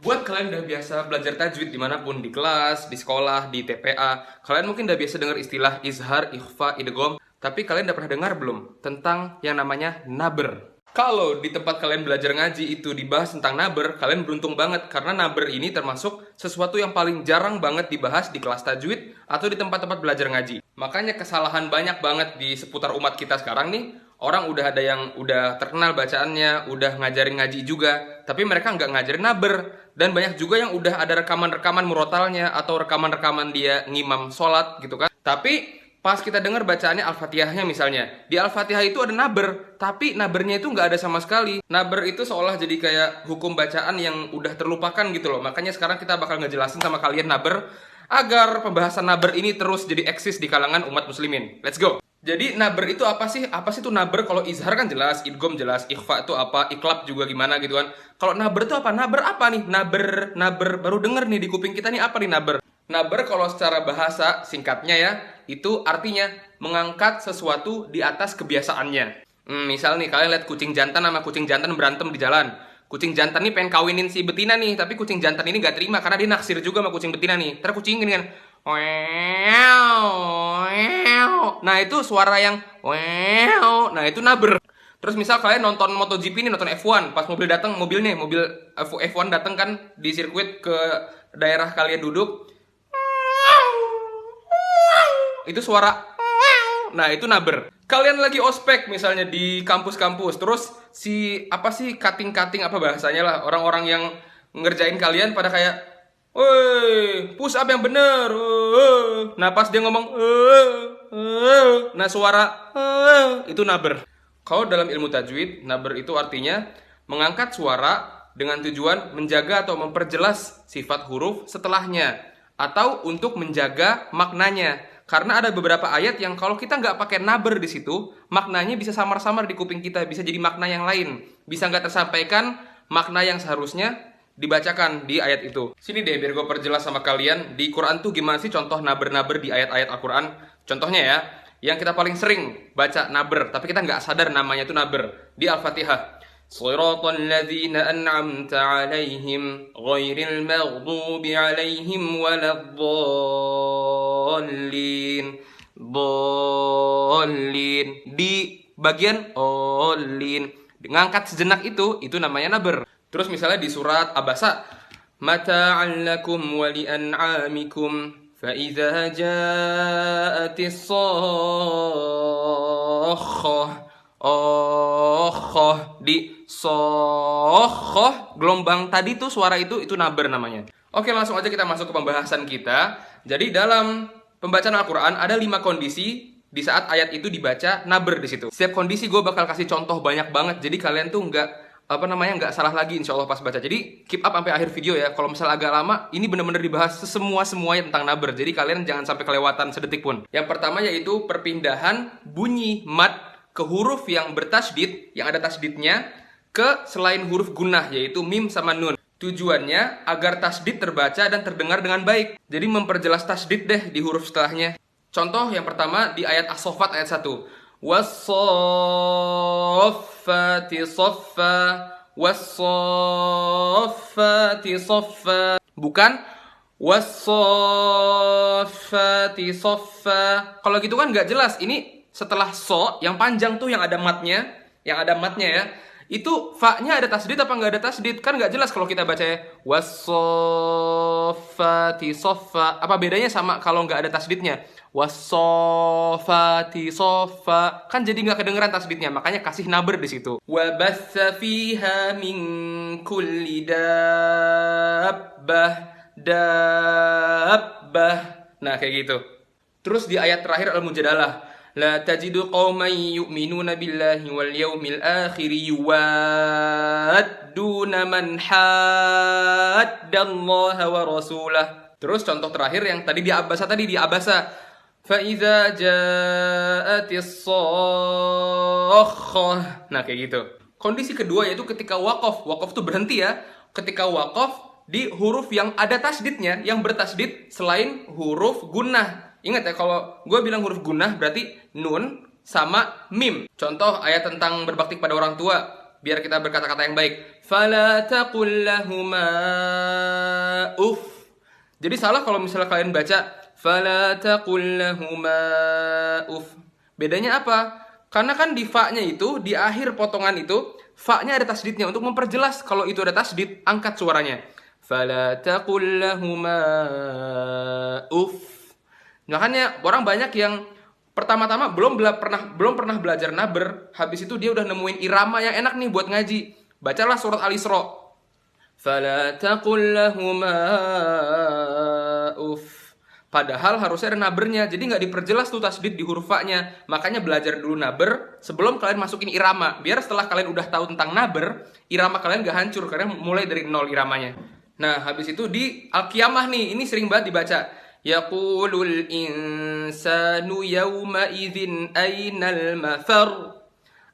Buat kalian udah biasa belajar tajwid dimanapun, di kelas, di sekolah, di TPA, kalian mungkin udah biasa dengar istilah izhar, ikhfa, idgham, tapi kalian udah pernah dengar belum tentang yang namanya naber? Kalau di tempat kalian belajar ngaji itu dibahas tentang naber, kalian beruntung banget karena naber ini termasuk sesuatu yang paling jarang banget dibahas di kelas tajwid atau di tempat-tempat belajar ngaji. Makanya kesalahan banyak banget di seputar umat kita sekarang nih. Orang udah ada yang udah terkenal bacaannya, udah ngajarin ngaji juga, tapi mereka nggak ngajarin naber. Dan banyak juga yang udah ada rekaman-rekaman murotalnya atau rekaman-rekaman dia ngimam sholat gitu kan. Tapi pas kita dengar bacaannya Al-Fatihahnya misalnya, di Al-Fatihah itu ada naber, tapi nabernya itu nggak ada sama sekali. Naber itu seolah jadi kayak hukum bacaan yang udah terlupakan gitu loh. Makanya sekarang kita bakal ngejelasin sama kalian naber, agar pembahasan naber ini terus jadi eksis di kalangan umat muslimin. Let's go! Jadi naber itu apa sih? Apa sih itu naber? Kalau izhar kan jelas, idgham jelas, ikhfa itu apa, iklab juga gimana gitu kan. Kalau naber itu apa? Naber apa nih? Naber baru denger nih di kuping kita nih apa nih naber? Naber kalau secara bahasa singkatnya ya, itu artinya mengangkat sesuatu di atas kebiasaannya. Misal nih kalian lihat kucing jantan sama kucing jantan berantem di jalan. Kucing jantan nih pengen kawinin si betina nih, tapi kucing jantan ini gak terima karena dia naksir juga sama kucing betina nih. Terus kucing ini kan, nah itu suara yang nah itu naber. Terus misal kalian nonton MotoGP nih, nonton F1, pas mobil datang, mobil F1 datang kan di sirkuit ke daerah kalian duduk, itu suara, nah itu naber. Kalian lagi ospek misalnya di kampus-kampus, terus si apa sih cutting apa bahasanya lah, orang-orang yang ngerjain kalian pada kayak, woi, push up yang bener. Nah pas dia ngomong, nah suara itu naber. Kalau dalam ilmu tajwid, naber itu artinya mengangkat suara dengan tujuan menjaga atau memperjelas sifat huruf setelahnya, atau untuk menjaga maknanya. Karena ada beberapa ayat yang kalau kita nggak pakai naber di situ, maknanya bisa samar-samar di kuping kita, bisa jadi makna yang lain, bisa nggak tersampaikan makna yang seharusnya dibacakan di ayat itu. Sini deh biar gue perjelas sama kalian, di Quran tuh gimana sih contoh naber-naber di ayat-ayat Al-Quran. Contohnya ya, yang kita paling sering baca naber, tapi kita nggak sadar namanya itu naber, di Al-Fatihah. Shiratal ladzina an'amta 'alaihim ghairil maghdubi 'alaihim waladdallin. Di bagian olin ngangkat sejenak itu namanya naber. Terus misalnya di surat Abasa, mata'an lakum wa li'an'amikum fa idza ja'atis sakhah. Di sohoh gelombang tadi tuh suara itu naber namanya. Oke, langsung aja kita masuk ke pembahasan kita. Jadi dalam pembacaan Al-Quran ada 5 kondisi di saat ayat itu dibaca naber di situ. Setiap kondisi gue bakal kasih contoh banyak banget. Jadi kalian tuh nggak salah lagi insya Allah pas baca. Jadi keep up sampai akhir video ya. Kalau misalnya agak lama, ini bener-bener dibahas semuanya tentang naber. Jadi kalian jangan sampai kelewatan sedetik pun. Yang pertama yaitu perpindahan bunyi mad ke huruf yang bertasydid, yang ada tasydidnya, ke selain huruf gunnah, yaitu mim sama nun. Tujuannya agar tasydid terbaca dan terdengar dengan baik. Jadi memperjelas tasydid deh di huruf setelahnya. Contoh yang pertama di ayat As-Saffat ayat 1. Was-saffati saffa, was-saffati saffa. Bukan was-saffati saffa. Kalau gitu kan nggak jelas. Ini setelah so yang panjang tuh yang ada matnya ya, itu fa-nya ada tasdid apa nggak ada tasdid, kan nggak jelas kalau kita baca was-saffati saffa. Apa bedanya sama kalau nggak ada tasdidnya? Was-saffati saffa, kan jadi nggak kedengeran tasdidnya, makanya kasih naber di situ. Wa batsa fiha min kulli dabbah. Nah kayak gitu. Terus di ayat terakhir Al-Mujadalah, la tajidu qauman yu'minuna billahi wal yawmil akhir yuwadduna man haddallaha wa rasulah. Terus contoh terakhir yang tadi di Abasa fa idza ja'atis sakhah. Nah kayak gitu. Kondisi kedua yaitu ketika waqaf. Waqaf tuh berhenti ya. Ketika waqaf di huruf yang ada tasdidnya, yang bertasdid selain huruf gunnah. Ingat ya, kalau gue bilang huruf gunnah berarti nun sama mim. Contoh ayat tentang berbakti kepada orang tua. biar kita berkata-kata yang baik. Fala taqul lahuma uff. Jadi salah kalau misalnya kalian baca fala taqul lahuma uff. Bedanya apa? Karena kan di fa-nya itu, di akhir potongan itu, fa-nya ada tasdidnya. Untuk memperjelas kalau itu ada tasdid, angkat suaranya. Fala taqul lahuma uff. Makanya orang banyak yang pertama-tama belum pernah belajar naber, habis itu dia udah nemuin irama yang enak nih buat ngaji. Bacalah surat Al-Isra. Fala taqul lahuma uff. Padahal harusnya ada nabernya, jadi nggak diperjelas tuh tasdid di huruf fa-nya. Makanya belajar dulu naber sebelum kalian masukin irama. Biar setelah kalian udah tahu tentang naber, irama kalian nggak hancur karena mulai dari nol iramanya. Nah, habis itu di Al-Qiyamah nih, ini sering banget dibaca. Yaqulul insanu yawma idzin ainal mafar.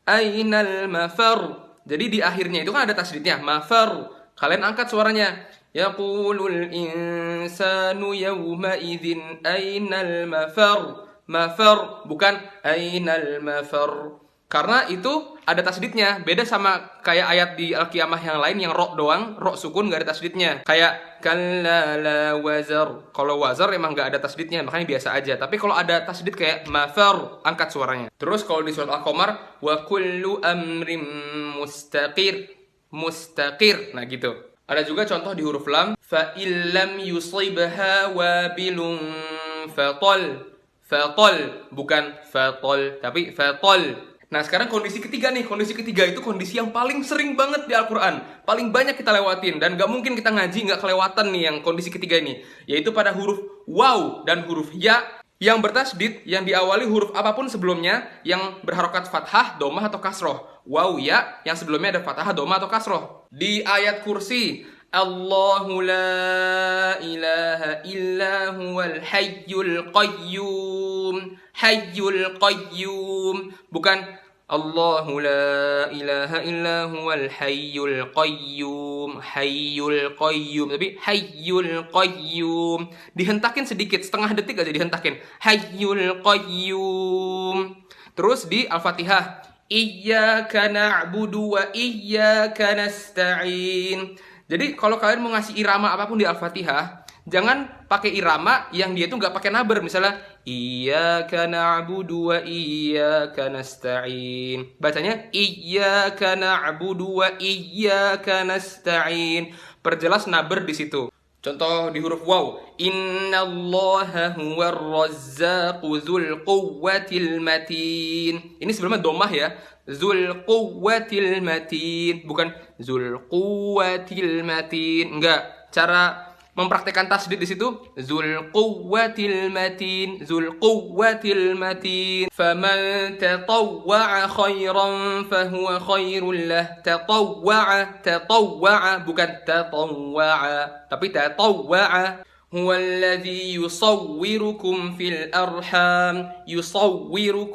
Ainal mafar. Jadi di akhirnya itu kan ada tasdidnya, mafar. Kalian angkat suaranya. Yaqulul insanu yawma idzin ainal mafar. Mafar bukan ainal mafar. Karena itu ada tasdidnya. Beda sama kayak ayat di Al-Qiyamah yang lain yang ro doang, ro sukun gak ada tasdidnya. Kayak kalla la wazar. Kalau wazar emang gak ada tasdidnya, makanya biasa aja. Tapi kalau ada tasdid kayak mafar, angkat suaranya. Terus kalau di surat Al-Qamar, wa kullu amrim mustaqir. Mustaqir. Nah gitu. Ada juga contoh di huruf lam. Fa illam yusibha wabilun fatol. Fatol. Bukan fatol, tapi fatol. Nah sekarang kondisi ketiga nih. Kondisi ketiga itu kondisi yang paling sering banget di Al-Quran. Paling banyak kita lewatin. Dan gak mungkin kita ngaji gak kelewatan nih yang kondisi ketiga ini. Yaitu pada huruf waw dan huruf ya yang bertasdid, yang diawali huruf apapun sebelumnya yang berharokat fathah, domah atau kasroh. Waw ya yang sebelumnya ada fathah, domah atau kasroh. Di ayat kursi, Allahu la ilaha illa huwal hayyul qayyum. Hayyul qayyum. Bukan Allahu la ilaha illa huwal hayyul qayyum. Hayyul qayyum. Tapi hayyul qayyum. Dihentakin sedikit, setengah detik aja dihentakin. Hayyul qayyum. Terus di Al-Fatihah, Iyyaka na'budu wa iyyaka nasta'in. Jadi kalau kalian mau ngasih irama apapun di Al-Fatihah, jangan pakai irama yang dia itu nggak pakai naber. Misalnya Iyyaka na'budu wa iyyaka nasta'in. Bacanya Iyyaka na'budu wa iyyaka nasta'in. Perjelas naber di situ. Contoh di huruf waw, Innallaha huwar razzaqu dzul quwwatil matin. Ini sebelumnya domah ya. Dzul quwwatil matin, bukan dzul quwwatil matin. Enggak. Cara mempraktekkan tasdid di situ, dzul quwwatil matin, dzul quwwatil matin. Faman tatawwa'a khairan fahuwa khairul lah. Tatawwa'a, bukan tatawwa'a, tapi tatawwa'a. Huwallazi yusawwirukum fil arham. Yusawwiru.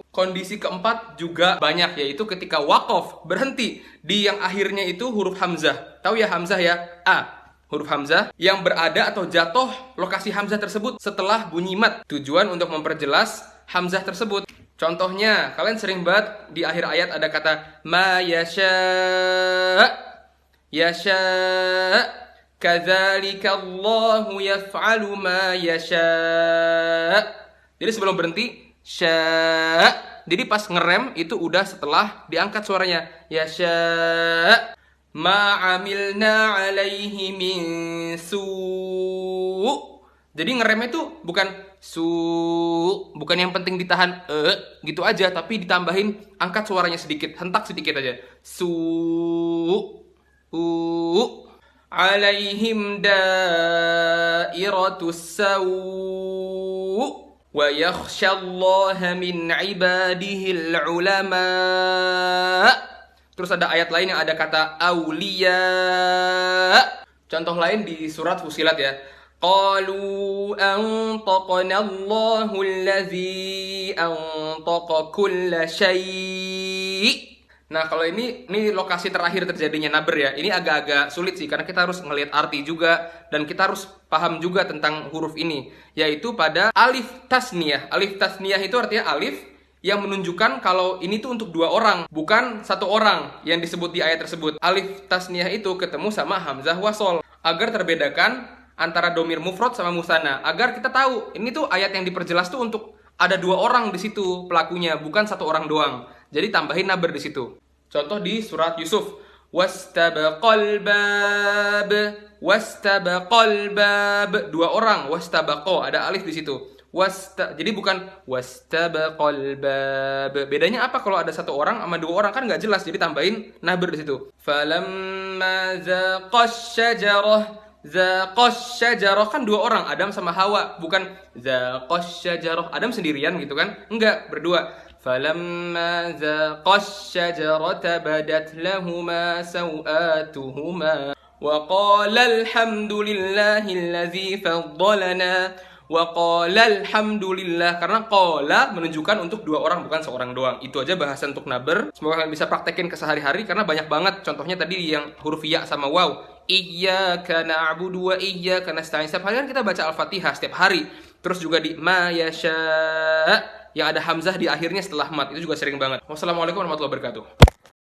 Kondisi keempat juga banyak, yaitu ketika waqaf, berhenti di yang akhirnya itu huruf hamzah. Tahu ya hamzah ya? A. Huruf hamzah yang berada atau jatuh lokasi hamzah tersebut setelah bunyi mat. Tujuan untuk memperjelas hamzah tersebut. Contohnya, kalian sering banget di akhir ayat ada kata ma yasha. Yasha. Kadzalika Allahu yaf'alu ma yasha. Jadi sebelum berhenti sya. Jadi pas ngerem itu udah setelah diangkat suaranya. Yasha. Ma amilna alaihi min su'. Jadi ngeremnya itu bukan bukan yang penting ditahan gitu aja, tapi ditambahin angkat suaranya sedikit, hentak sedikit aja. Alaihim dairatus sawu wa yakhshallaha min ibadihil ulama. Terus ada ayat lain yang ada kata aulia. Contoh lain di surat Fussilat ya. Qalu antaqana Allahu allazi antaqa kulla syai'. Nah, kalau ini lokasi terakhir terjadinya naber ya. Ini agak-agak sulit sih karena kita harus ngelihat arti juga dan kita harus paham juga tentang huruf ini, yaitu pada alif tasniyah. Alif tasniyah itu artinya alif yang menunjukkan kalau ini tuh untuk dua orang, bukan satu orang yang disebut di ayat tersebut. Alif tasniyah itu ketemu sama hamzah wasol agar terbedakan antara domir mufrad sama musanna, agar kita tahu ini tuh ayat yang diperjelas tuh untuk ada dua orang di situ pelakunya, bukan satu orang doang. Jadi tambahin naber di situ. Contoh di surat Yusuf, wastabaqal bab, wastabaqal bab, dua orang, wastabaqo, ada alif di situ. Jadi bukan wastabaqal bab. Bedanya apa kalau ada satu orang sama dua orang, kan nggak jelas, jadi tambahin naber di situ. Falamma zaqash syajarah, zaqash syajarah kan dua orang, Adam sama Hawa, bukan zaqash syajarah Adam sendirian gitu kan, enggak, berdua. Falamma zaqash syajarata badat lahuma sawatuhuma wa qala alhamdulillahilladzi faddalana. Wa qala alhamdulillah, karena qala menunjukkan untuk dua orang, bukan seorang doang. Itu aja bahasan untuk naber. Semoga kalian bisa praktekin ke sehari-hari karena banyak banget. Contohnya tadi yang huruf ya sama waw. Iyyaka na'budu wa iyyaka nasta'in. Setiap hari kan kita baca Al-Fatihah setiap hari. Terus juga di ma yasha yang ada hamzah di akhirnya setelah mat. Itu juga sering banget. Wassalamualaikum warahmatullahi wabarakatuh.